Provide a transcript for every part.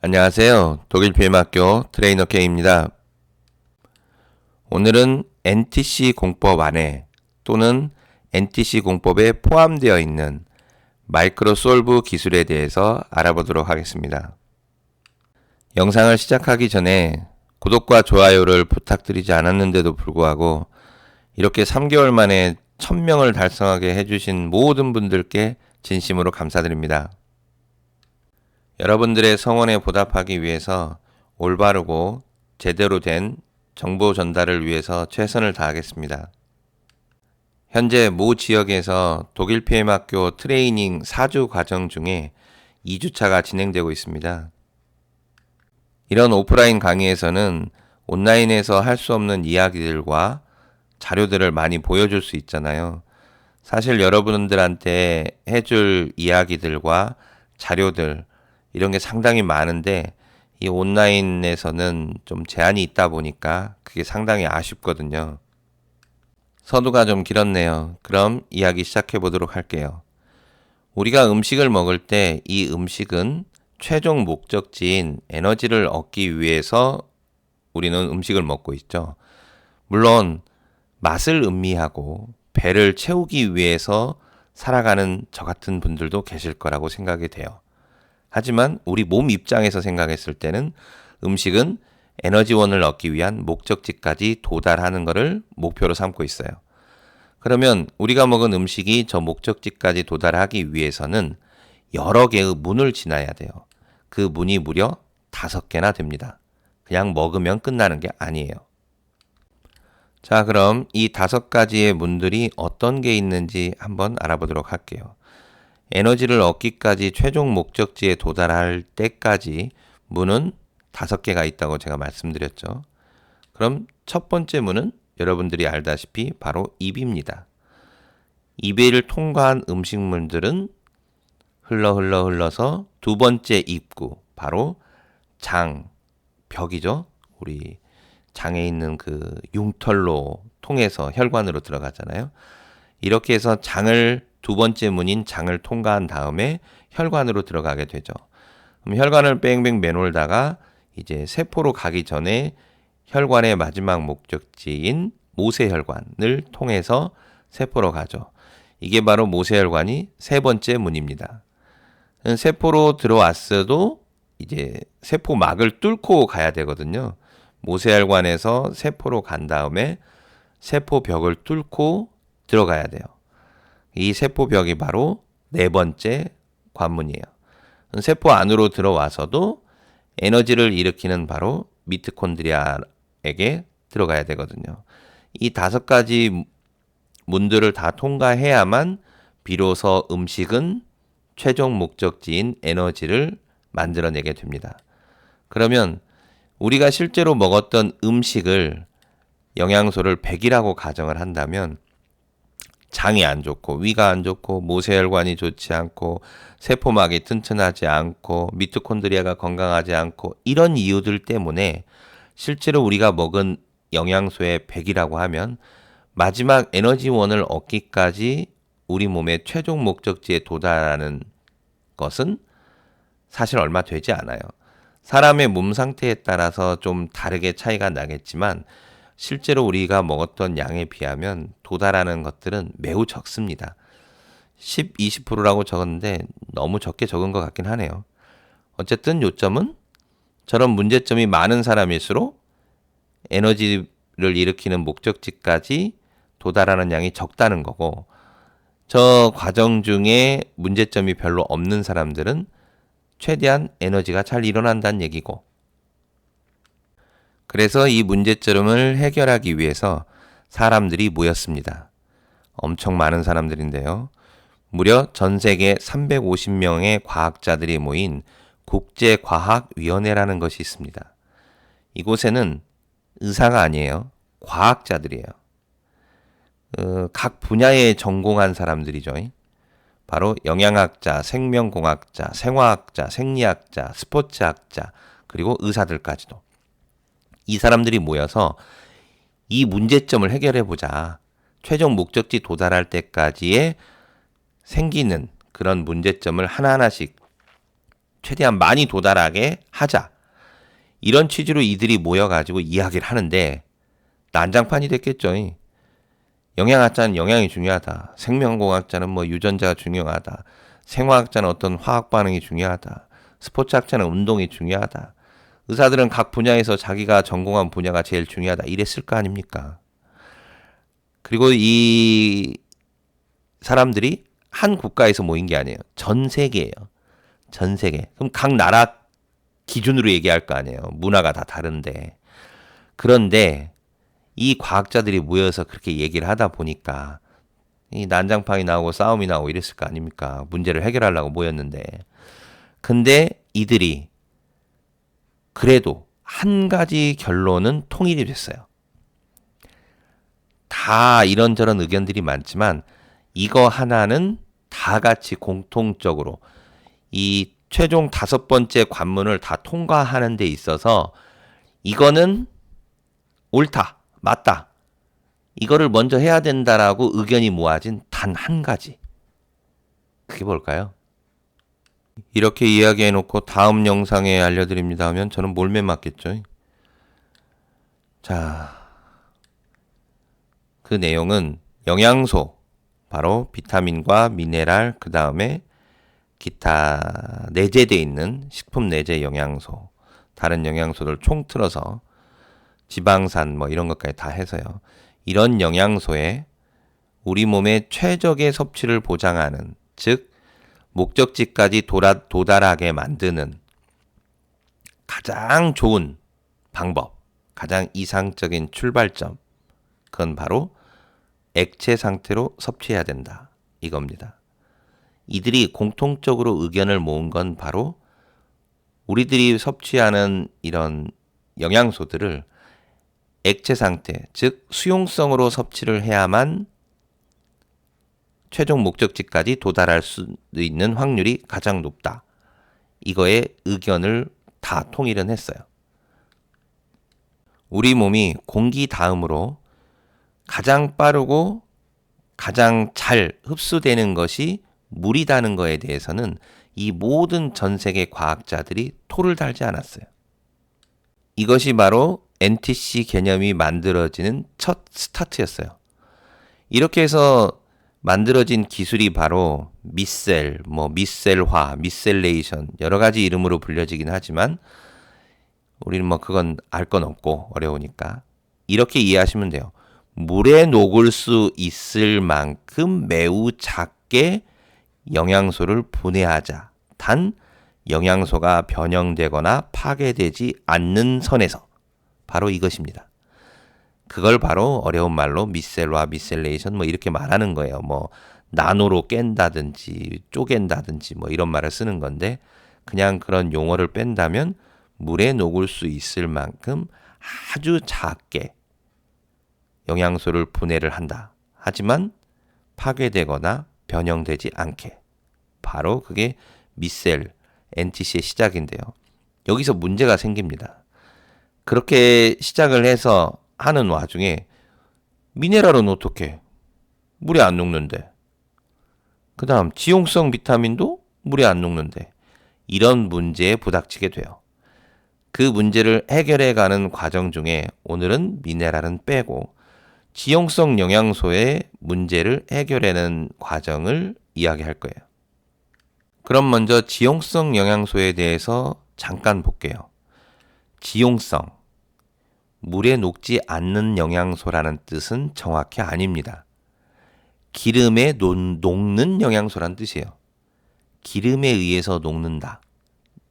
안녕하세요. 독일 BM학교 트레이너 K입니다. 오늘은 NTC 공법 안에 또는 NTC 공법에 포함되어 있는 마이크로솔브 기술에 대해서 알아보도록 하겠습니다. 영상을 시작하기 전에 구독과 좋아요를 부탁드리지 않았는데도 불구하고 이렇게 3개월 만에 1000명을 달성하게 해주신 모든 분들께 진심으로 감사드립니다. 여러분들의 성원에 보답하기 위해서 올바르고 제대로 된 정보 전달을 위해서 최선을 다하겠습니다. 현재 모 지역에서 독일 PM학교 트레이닝 4주 과정 중에 2주차가 진행되고 있습니다. 이런 오프라인 강의에서는 온라인에서 할 수 없는 이야기들과 자료들을 많이 보여줄 수 있잖아요. 사실 여러분들한테 해줄 이야기들과 자료들 이런 게 상당히 많은데 이 온라인에서는 좀 제한이 있다 보니까 그게 상당히 아쉽거든요. 서두가 좀 길었네요. 그럼 이야기 시작해 보도록 할게요. 우리가 음식을 먹을 때 이 음식은 최종 목적지인 에너지를 얻기 위해서 우리는 음식을 먹고 있죠. 물론 맛을 음미하고 배를 채우기 위해서 살아가는 저 같은 분들도 계실 거라고 생각이 돼요. 하지만 우리 몸 입장에서 생각했을 때는 음식은 에너지원을 얻기 위한 목적지까지 도달하는 것을 목표로 삼고 있어요. 그러면 우리가 먹은 음식이 저 목적지까지 도달하기 위해서는 여러 개의 문을 지나야 돼요. 그 문이 무려 5개나 됩니다. 그냥 먹으면 끝나는 게 아니에요. 자, 그럼 이 5가지의 문들이 어떤 게 있는지 한번 알아보도록 할게요. 에너지를 얻기까지 최종 목적지에 도달할 때까지 문은 5개가 있다고 제가 말씀드렸죠. 그럼 첫 번째 문은 여러분들이 알다시피 바로 입입니다. 입을 통과한 음식물들은 흘러서 두 번째 입구, 바로 장, 벽이죠. 우리 장에 있는 그 융털로 통해서 혈관으로 들어가잖아요. 이렇게 해서 장을 두 번째 문인 장을 통과한 다음에 혈관으로 들어가게 되죠. 그럼 혈관을 뺑뺑 매놀다가 이제 세포로 가기 전에 혈관의 마지막 목적지인 모세혈관을 통해서 세포로 가죠. 이게 바로 모세혈관이 세 번째 문입니다. 세포로 들어왔어도 이제 세포막을 뚫고 가야 되거든요. 모세혈관에서 세포로 간 다음에 세포벽을 뚫고 들어가야 돼요. 이 세포벽이 바로 네 번째 관문이에요. 세포 안으로 들어와서도 에너지를 일으키는 바로 미토콘드리아에게 들어가야 되거든요. 이 5가지 문들을 다 통과해야만 비로소 음식은 최종 목적지인 에너지를 만들어내게 됩니다. 그러면 우리가 실제로 먹었던 음식을 영양소를 100이라고 가정을 한다면 장이 안 좋고 위가 안 좋고 모세혈관이 좋지 않고 세포막이 튼튼하지 않고 미토콘드리아가 건강하지 않고 이런 이유들 때문에 실제로 우리가 먹은 영양소의 100이라고 하면 마지막 에너지원을 얻기까지 우리 몸의 최종 목적지에 도달하는 것은 사실 얼마 되지 않아요. 사람의 몸 상태에 따라서 좀 다르게 차이가 나겠지만 실제로 우리가 먹었던 양에 비하면 도달하는 것들은 매우 적습니다. 10, 20%라고 적었는데 너무 적게 적은 것 같긴 하네요. 어쨌든 요점은 저런 문제점이 많은 사람일수록 에너지를 일으키는 목적지까지 도달하는 양이 적다는 거고, 저 과정 중에 문제점이 별로 없는 사람들은 최대한 에너지가 잘 일어난다는 얘기고, 그래서 이 문제점을 해결하기 위해서 사람들이 모였습니다. 엄청 많은 사람들인데요. 무려 전 세계 350명의 과학자들이 모인 국제과학위원회라는 것이 있습니다. 이곳에는 의사가 아니에요. 과학자들이에요. 각 분야에 전공한 사람들이죠. 바로 영양학자, 생명공학자, 생화학자, 생리학자, 스포츠학자, 그리고 의사들까지도. 이 사람들이 모여서 이 문제점을 해결해보자. 최종 목적지 도달할 때까지의 생기는 그런 문제점을 하나하나씩 최대한 많이 도달하게 하자. 이런 취지로 이들이 모여가지고 이야기를 하는데 난장판이 됐겠죠. 영양학자는 영양이 중요하다. 생명공학자는 뭐 유전자가 중요하다. 생화학자는 어떤 화학 반응이 중요하다. 스포츠학자는 운동이 중요하다. 의사들은 각 분야에서 자기가 전공한 분야가 제일 중요하다. 이랬을 거 아닙니까? 그리고 이 사람들이 한 국가에서 모인 게 아니에요. 전 세계예요. 전 세계. 그럼 각 나라 기준으로 얘기할 거 아니에요. 문화가 다 다른데. 그런데 이 과학자들이 모여서 그렇게 얘기를 하다 보니까 이 난장판이 나오고 싸움이 나오고 이랬을 거 아닙니까? 문제를 해결하려고 모였는데. 근데 이들이 그래도 한 가지 결론은 통일이 됐어요. 다 이런저런 의견들이 많지만 이거 하나는 다 같이 공통적으로 이 최종 5번째 관문을 다 통과하는 데 있어서 이거는 옳다, 맞다. 이거를 먼저 해야 된다라고 의견이 모아진 단 한 가지. 그게 뭘까요? 이렇게 이야기해놓고 다음 영상에 알려드립니다 하면 저는 몰매 맞겠죠. 자, 그 내용은 영양소, 바로 비타민과 미네랄, 그 다음에 기타 내재되어 있는 식품 내재 영양소, 다른 영양소들 총틀어서 지방산 뭐 이런 것까지 다 해서요. 이런 영양소에 우리 몸의 최적의 섭취를 보장하는, 즉 목적지까지 도달하게 만드는 가장 좋은 방법, 가장 이상적인 출발점, 그건 바로 액체 상태로 섭취해야 된다. 이겁니다. 이들이 공통적으로 의견을 모은 건 바로 우리들이 섭취하는 이런 영양소들을 액체 상태, 즉 수용성으로 섭취를 해야만 최종 목적지까지 도달할 수 있는 확률이 가장 높다. 이거에 의견을 다 통일은 했어요. 우리 몸이 공기 다음으로 가장 빠르고 가장 잘 흡수되는 것이 물이라는 거에 대해서는 이 모든 전 세계 과학자들이 토를 달지 않았어요. 이것이 바로 NTC 개념이 만들어지는 첫 스타트였어요. 이렇게 해서 만들어진 기술이 바로 미셀, 미셀화, 미셀레이션 여러 가지 이름으로 불려지긴 하지만 우리는 그건 알 건 없고 어려우니까 이렇게 이해하시면 돼요. 물에 녹을 수 있을 만큼 매우 작게 영양소를 분해하자. 단 영양소가 변형되거나 파괴되지 않는 선에서 바로 이것입니다. 그걸 바로 어려운 말로 미셀화, 미셀레이션 이렇게 말하는 거예요. 나노로 깬다든지 쪼갠다든지 이런 말을 쓰는 건데 그냥 그런 용어를 뺀다면 물에 녹을 수 있을 만큼 아주 작게 영양소를 분해를 한다. 하지만 파괴되거나 변형되지 않게. 바로 그게 미셀, NTC의 시작인데요. 여기서 문제가 생깁니다. 그렇게 시작을 해서 하는 와중에 미네랄은 어떻게? 물에 안 녹는데. 그 다음 지용성 비타민도 물에 안 녹는데. 이런 문제에 부닥치게 돼요. 그 문제를 해결해가는 과정 중에 오늘은 미네랄은 빼고 지용성 영양소의 문제를 해결하는 과정을 이야기할 거예요. 그럼 먼저 지용성 영양소에 대해서 잠깐 볼게요. 지용성, 물에 녹지 않는 영양소라는 뜻은 정확히 아닙니다. 기름에 녹는 영양소란 뜻이에요. 기름에 의해서 녹는다.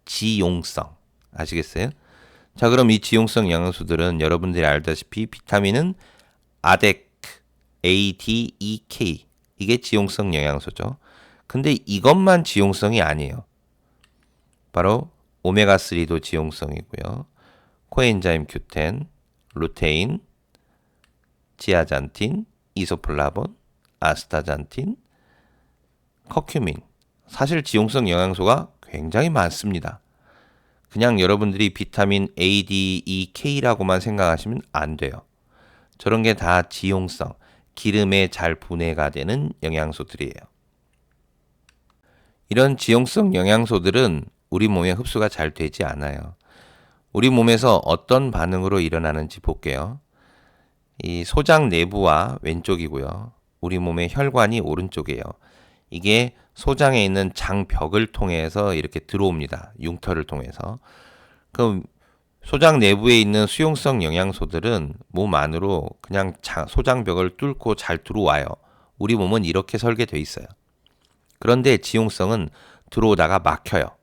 지용성. 아시겠어요? 자, 그럼 이 지용성 영양소들은 여러분들이 알다시피 비타민은 아데크, ADEK. 이게 지용성 영양소죠. 근데 이것만 지용성이 아니에요. 바로 오메가3도 지용성이고요. 코엔자임 Q10, 루테인, 지아잔틴, 이소플라본, 아스타잔틴, 커큐민. 사실 지용성 영양소가 굉장히 많습니다. 그냥 여러분들이 비타민 A, D, E, K라고만 생각하시면 안 돼요. 저런 게 다 지용성, 기름에 잘 분해가 되는 영양소들이에요. 이런 지용성 영양소들은 우리 몸에 흡수가 잘 되지 않아요. 우리 몸에서 어떤 반응으로 일어나는지 볼게요. 이 소장 내부와 왼쪽이고요. 우리 몸의 혈관이 오른쪽이에요. 이게 소장에 있는 장벽을 통해서 이렇게 들어옵니다. 융털을 통해서. 그럼 소장 내부에 있는 수용성 영양소들은 몸 안으로 그냥 소장벽을 뚫고 잘 들어와요. 우리 몸은 이렇게 설계되어 있어요. 그런데 지용성은 들어오다가 막혀요.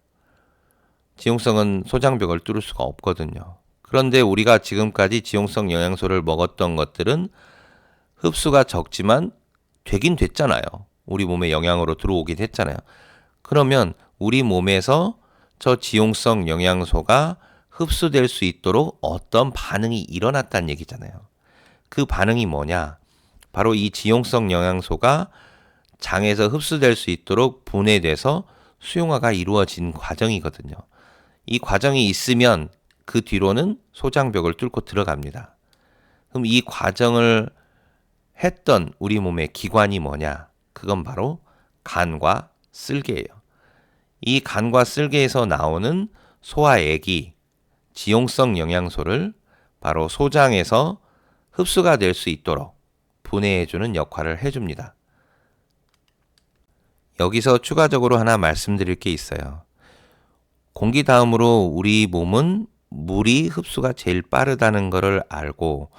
지용성은 소장벽을 뚫을 수가 없거든요. 그런데 우리가 지금까지 지용성 영양소를 먹었던 것들은 흡수가 적지만 되긴 됐잖아요. 우리 몸에 영양으로 들어오긴 했잖아요. 그러면 우리 몸에서 저 지용성 영양소가 흡수될 수 있도록 어떤 반응이 일어났다는 얘기잖아요. 그 반응이 뭐냐? 바로 이 지용성 영양소가 장에서 흡수될 수 있도록 분해돼서 수용화가 이루어진 과정이거든요. 이 과정이 있으면 그 뒤로는 소장벽을 뚫고 들어갑니다. 그럼 이 과정을 했던 우리 몸의 기관이 뭐냐? 그건 바로 간과 쓸개예요. 이 간과 쓸개에서 나오는 소화액이 지용성 영양소를 바로 소장에서 흡수가 될 수 있도록 분해해주는 역할을 해줍니다. 여기서 추가적으로 하나 말씀드릴 게 있어요. 공기 다음으로 우리 몸은 물이 흡수가 제일 빠르다는 것을 알고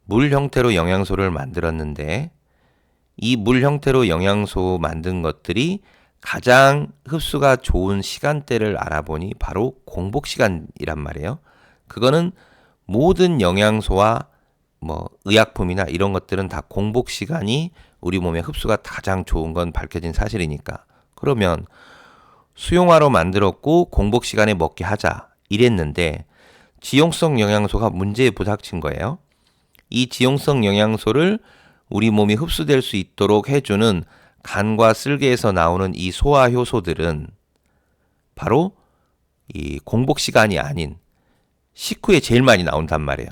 물 형태로 영양소를 만들었는데 이 물 형태로 영양소 만든 것들이 가장 흡수가 좋은 시간대를 알아보니 바로 공복 시간이란 말이에요. 그거는 모든 영양소와 의약품이나 이런 것들은 다 공복 시간이 우리 몸에 흡수가 가장 좋은 건 밝혀진 사실이니까. 그러면 수용화로 만들었고 공복 시간에 먹게 하자 이랬는데 지용성 영양소가 문제에 부닥친 거예요. 이 지용성 영양소를 우리 몸이 흡수될 수 있도록 해주는 간과 쓸개에서 나오는 이 소화 효소들은 바로 이 공복 시간이 아닌 식후에 제일 많이 나온단 말이에요.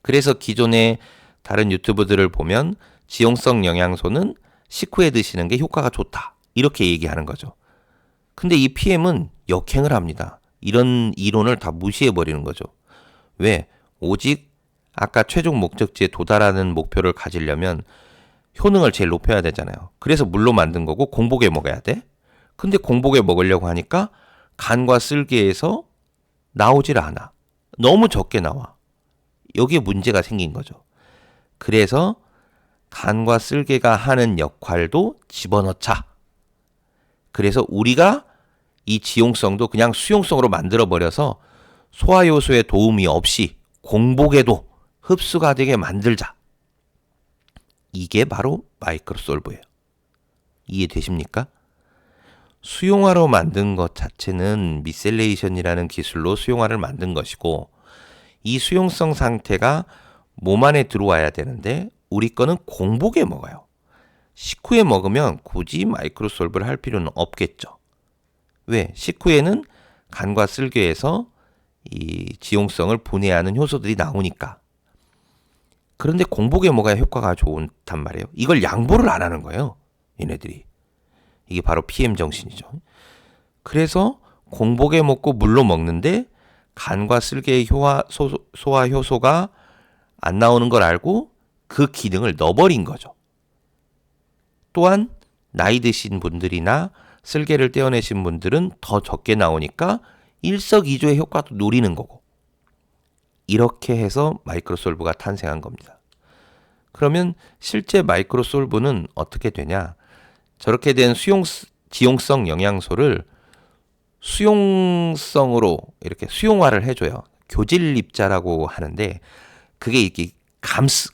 그래서 기존의 다른 유튜브들을 보면 지용성 영양소는 식후에 드시는 게 효과가 좋다 이렇게 얘기하는 거죠. 근데 이 PM은 역행을 합니다. 이런 이론을 다 무시해버리는 거죠. 왜? 오직 아까 최종 목적지에 도달하는 목표를 가지려면 효능을 제일 높여야 되잖아요. 그래서 물로 만든 거고 공복에 먹어야 돼. 근데 공복에 먹으려고 하니까 간과 쓸개에서 나오질 않아. 너무 적게 나와. 여기에 문제가 생긴 거죠. 그래서 간과 쓸개가 하는 역할도 집어넣자. 그래서 우리가 이 지용성도 그냥 수용성으로 만들어버려서 소화효소의 도움이 없이 공복에도 흡수가 되게 만들자. 이게 바로 마이크로솔브예요. 이해되십니까? 수용화로 만든 것 자체는 미셀레이션이라는 기술로 수용화를 만든 것이고 이 수용성 상태가 몸 안에 들어와야 되는데 우리 거는 공복에 먹어요. 식후에 먹으면 굳이 마이크로솔브를 할 필요는 없겠죠. 왜? 식후에는 간과 쓸개에서 이 지용성을 분해하는 효소들이 나오니까. 그런데 공복에 먹어야 효과가 좋단 말이에요. 이걸 양보를 안 하는 거예요. 얘네들이. 이게 바로 PM 정신이죠. 그래서 공복에 먹고 물로 먹는데 간과 쓸개의 소화 효소가 안 나오는 걸 알고 그 기능을 넣어버린 거죠. 또한 나이 드신 분들이나 쓸개를 떼어내신 분들은 더 적게 나오니까 일석이조의 효과도 노리는 거고. 이렇게 해서 마이크로솔브가 탄생한 겁니다. 그러면 실제 마이크로솔브는 어떻게 되냐? 저렇게 된 지용성 영양소를 수용성으로 이렇게 수용화를 해줘요. 교질입자라고 하는데 그게 이렇게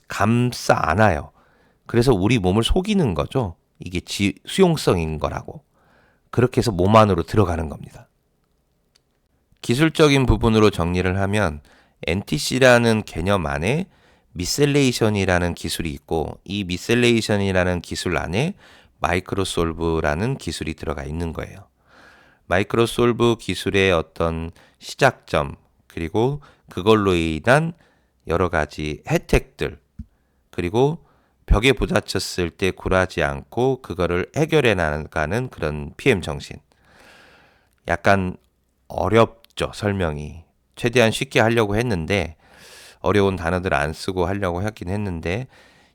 감싸 안아요. 그래서 우리 몸을 속이는 거죠. 이게 수용성인 거라고. 그렇게 해서 몸 안으로 들어가는 겁니다. 기술적인 부분으로 정리를 하면 NTC라는 개념 안에 미셀레이션이라는 기술이 있고 이 미셀레이션이라는 기술 안에 마이크로솔브라는 기술이 들어가 있는 거예요. 마이크로솔브 기술의 어떤 시작점 그리고 그걸로 인한 여러 가지 혜택들 그리고 벽에 부딪혔을 때 굴하지 않고 그거를 해결해 나가는 그런 PM 정신. 약간 어렵죠, 설명이. 최대한 쉽게 하려고 했는데 어려운 단어들 안 쓰고 하려고 하긴 했는데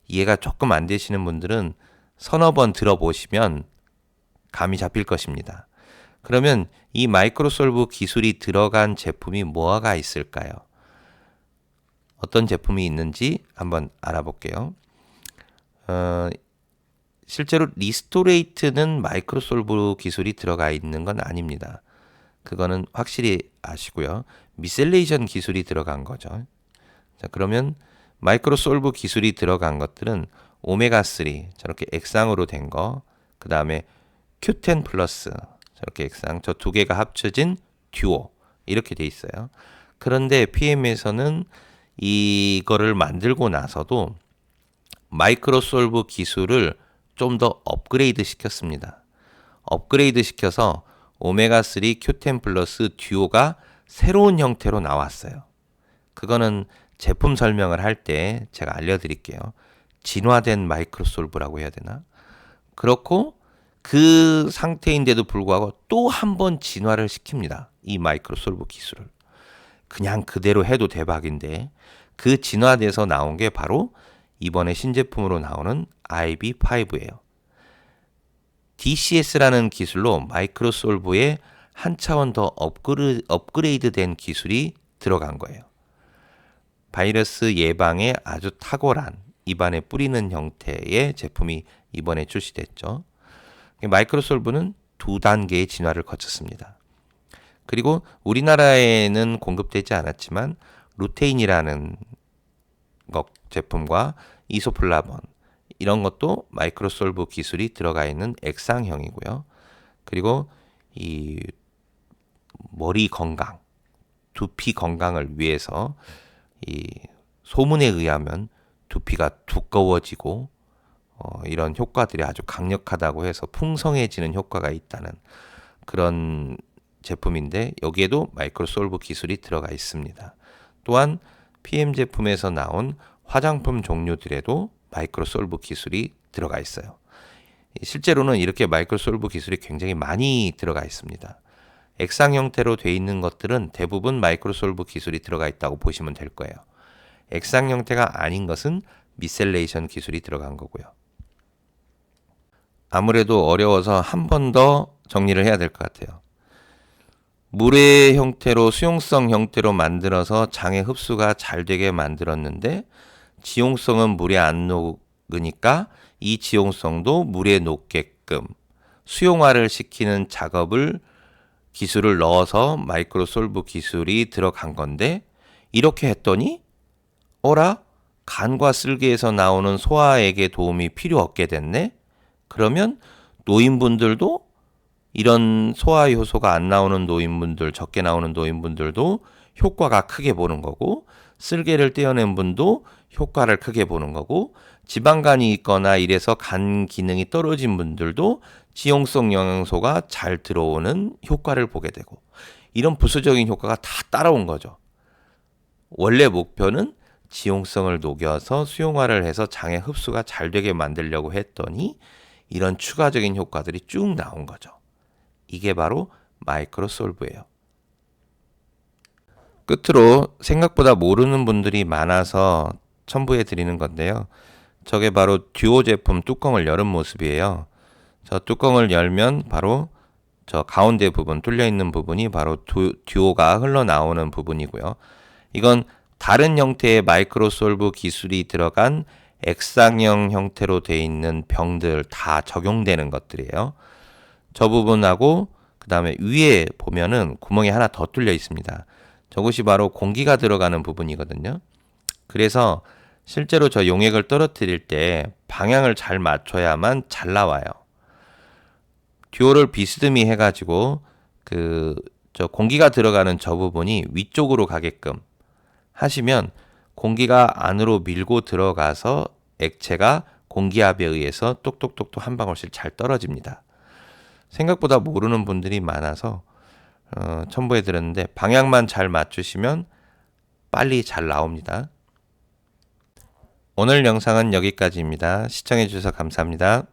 이해가 조금 안 되시는 분들은 서너 번 들어보시면 감이 잡힐 것입니다. 그러면 이 마이크로솔브 기술이 들어간 제품이 뭐가 있을까요? 어떤 제품이 있는지 한번 알아볼게요. 실제로 리스토레이트는 마이크로솔브 기술이 들어가 있는 건 아닙니다. 그거는 확실히 아시고요. 미셀레이션 기술이 들어간 거죠. 자, 그러면 마이크로솔브 기술이 들어간 것들은 오메가3 저렇게 액상으로 된 거, 그 다음에 Q10 플러스 저렇게 액상, 저 두 개가 합쳐진 듀오 이렇게 돼 있어요. 그런데 PM에서는 이거를 만들고 나서도 마이크로솔브 기술을 좀 더 업그레이드 시켰습니다. 업그레이드 시켜서 오메가3 Q10 플러스 듀오가 새로운 형태로 나왔어요. 그거는 제품 설명을 할 때 제가 알려드릴게요. 진화된 마이크로솔브라고 해야 되나? 그렇고 그 상태인데도 불구하고 또 한 번 진화를 시킵니다. 이 마이크로솔브 기술을. 그냥 그대로 해도 대박인데 그 진화돼서 나온 게 바로 이번에 신제품으로 나오는 IB5예요. DCS라는 기술로 마이크로솔브에 한 차원 더 업그레이드 된 기술이 들어간 거예요. 바이러스 예방에 아주 탁월한 입안에 뿌리는 형태의 제품이 이번에 출시됐죠. 마이크로솔브는 두 단계의 진화를 거쳤습니다. 그리고 우리나라에는 공급되지 않았지만 루테인이라는 제품과 이소플라본 이런 것도 마이크로솔브 기술이 들어가 있는 액상형이고요. 그리고 이 머리 건강, 두피 건강을 위해서 이 소문에 의하면 두피가 두꺼워지고 이런 효과들이 아주 강력하다고 해서 풍성해지는 효과가 있다는 그런 제품인데 여기에도 마이크로솔브 기술이 들어가 있습니다. 또한 PM 제품에서 나온 화장품 종류들에도 마이크로솔브 기술이 들어가 있어요. 실제로는 이렇게 마이크로솔브 기술이 굉장히 많이 들어가 있습니다. 액상 형태로 돼 있는 것들은 대부분 마이크로솔브 기술이 들어가 있다고 보시면 될 거예요. 액상 형태가 아닌 것은 미셀레이션 기술이 들어간 거고요. 아무래도 어려워서 한 번 더 정리를 해야 될 것 같아요. 물의 형태로 수용성 형태로 만들어서 장의 흡수가 잘 되게 만들었는데 지용성은 물에 안 녹으니까 이 지용성도 물에 녹게끔 수용화를 시키는 기술을 넣어서 마이크로솔브 기술이 들어간 건데 이렇게 했더니 어라? 간과 쓸개에서 나오는 소화액의 도움이 필요 없게 됐네? 그러면 노인분들도 이런 소화 효소가 안 나오는 노인분들, 적게 나오는 노인분들도 효과가 크게 보는 거고 쓸개를 떼어낸 분도 효과를 크게 보는 거고 지방간이 있거나 이래서 간 기능이 떨어진 분들도 지용성 영양소가 잘 들어오는 효과를 보게 되고 이런 부수적인 효과가 다 따라온 거죠. 원래 목표는 지용성을 녹여서 수용화를 해서 장의 흡수가 잘 되게 만들려고 했더니 이런 추가적인 효과들이 쭉 나온 거죠. 이게 바로 마이크로솔브예요. 끝으로 생각보다 모르는 분들이 많아서 첨부해 드리는 건데요. 저게 바로 듀오 제품 뚜껑을 열은 모습이에요. 저 뚜껑을 열면 바로 저 가운데 부분 뚫려 있는 부분이 바로 듀오가 흘러나오는 부분이고요. 이건 다른 형태의 마이크로솔브 기술이 들어간 액상형 형태로 되어 있는 병들 다 적용되는 것들이에요. 저 부분하고 그 다음에 위에 보면은 구멍이 하나 더 뚫려 있습니다. 저것이 바로 공기가 들어가는 부분이거든요. 그래서 실제로 저 용액을 떨어뜨릴 때 방향을 잘 맞춰야만 잘 나와요. 듀오를 비스듬히 해가지고 저 공기가 들어가는 저 부분이 위쪽으로 가게끔 하시면 공기가 안으로 밀고 들어가서 액체가 공기압에 의해서 똑똑똑똑 한 방울씩 잘 떨어집니다. 생각보다 모르는 분들이 많아서 첨부해 드렸는데 방향만 잘 맞추시면 빨리 잘 나옵니다. 오늘 영상은 여기까지입니다. 시청해 주셔서 감사합니다.